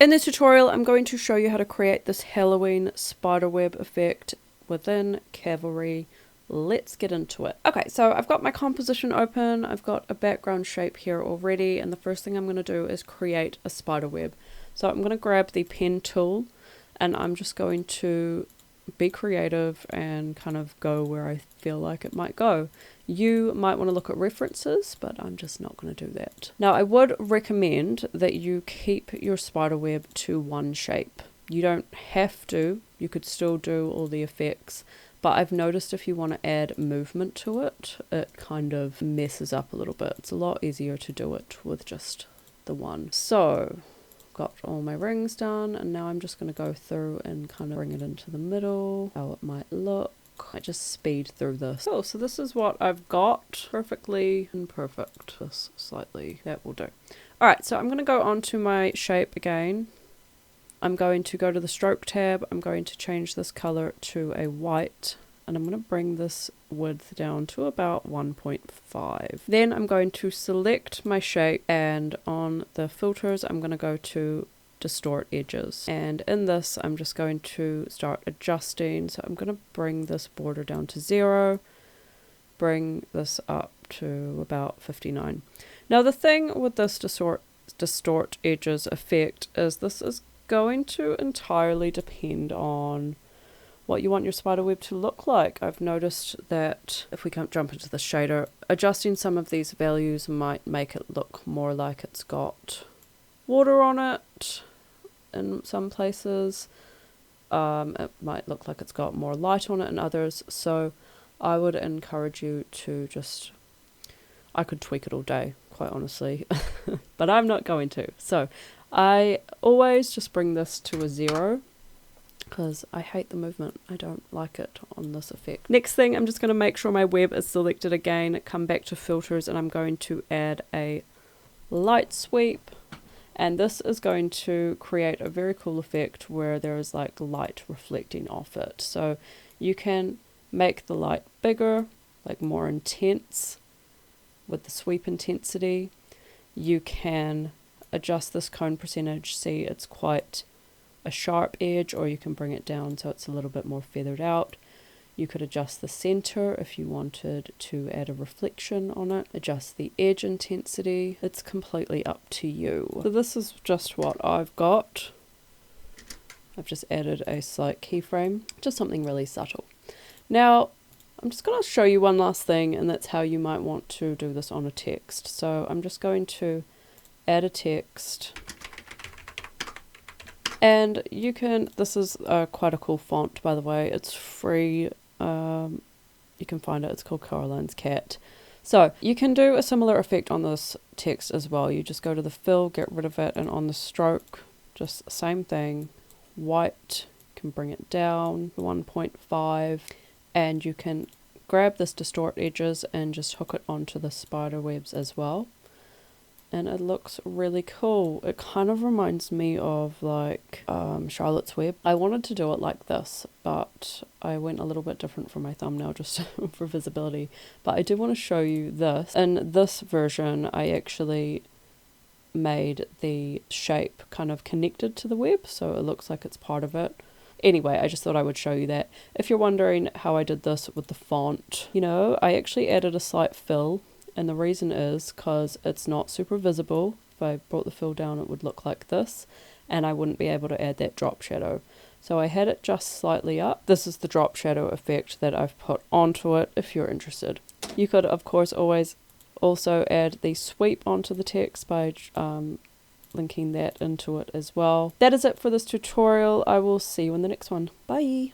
In this tutorial, I'm going to show you how to create this Halloween spiderweb effect within Cavalry. Let's get into it. Okay, so I've got my composition open. I've got a background shape here already, and the first thing I'm going to do is create a spiderweb. So I'm going to grab the pen tool, and I'm just going to be creative and kind of go where I feel like it might go. You might want to look at references, but I'm just not going to do that. Now, I would recommend that you keep your spiderweb to one shape. You don't have to. You could still do all the effects, but I've noticed if you want to add movement to it, it kind of messes up a little bit. It's a lot easier to do it with just the one. So, got all my rings done, and now I'm just going to go through and kind of bring it into the middle, how it might look. I just speed through this. Oh, so this is what I've got. Perfectly imperfect. This slightly. That will do. Alright, so I'm going to go on to my shape again. I'm going to go to the stroke tab. I'm going to change this color to a white, and I'm going to bring this width down to about 1.5. Then I'm going to select my shape, and on the filters I'm going to go to distort edges, and in this I'm just going to start adjusting. So I'm going to bring this border down to 0, bring this up to about 59. Now the thing with this distort edges effect is this is going to entirely depend on what you want your spiderweb to look like. I've noticed that if we can't jump into the shader, adjusting some of these values might make it look more like it's got water on it in some places. It might look like it's got more light on it in others, so I would encourage you to just, I could tweak it all day, quite honestly, but I'm not going to. So I always just bring this to a 0, because I hate the movement. I don't like it on this effect. Next thing, I'm just going to make sure my web is selected again, come back to filters, and I'm going to add a light sweep. And this is going to create a very cool effect where there is like light reflecting off it. So you can make the light bigger, like more intense with the sweep intensity. You can adjust this cone percentage. See, it's quite a sharp edge, or you can bring it down so it's a little bit more feathered out. You could adjust the center if you wanted to add a reflection on it, adjust the edge intensity. It's completely up to you. So this is just what I've got. I've just added a slight keyframe, just something really subtle. Now I'm just going to show you one last thing, and that's how you might want to do this on a text. So I'm just going to add a text. And you can, this is quite a cool font, by the way. It's free. You can find it. It's called Caroline's Cat. So you can do a similar effect on this text as well. You just go to the fill, get rid of it, and on the stroke, just the same thing. White, you can bring it down to 1.5, and you can grab this distort edges and just hook it onto the spider webs as well. And it looks really cool. It kind of reminds me of like Charlotte's Web. I wanted to do it like this, but I went a little bit different for my thumbnail just for visibility. But I do want to show you this. In this version, I actually made the shape kind of connected to the web, so it looks like it's part of it. Anyway, I just thought I would show you that. If you're wondering how I did this with the font, you know, I actually added a slight fill. And the reason is because it's not super visible. If I brought the fill down, it would look like this, and I wouldn't be able to add that drop shadow. So I had it just slightly up. This is the drop shadow effect that I've put onto it if you're interested. You could, of course, always also add the sweep onto the text by linking that into it as well. That is it for this tutorial. I will see you in the next one. Bye!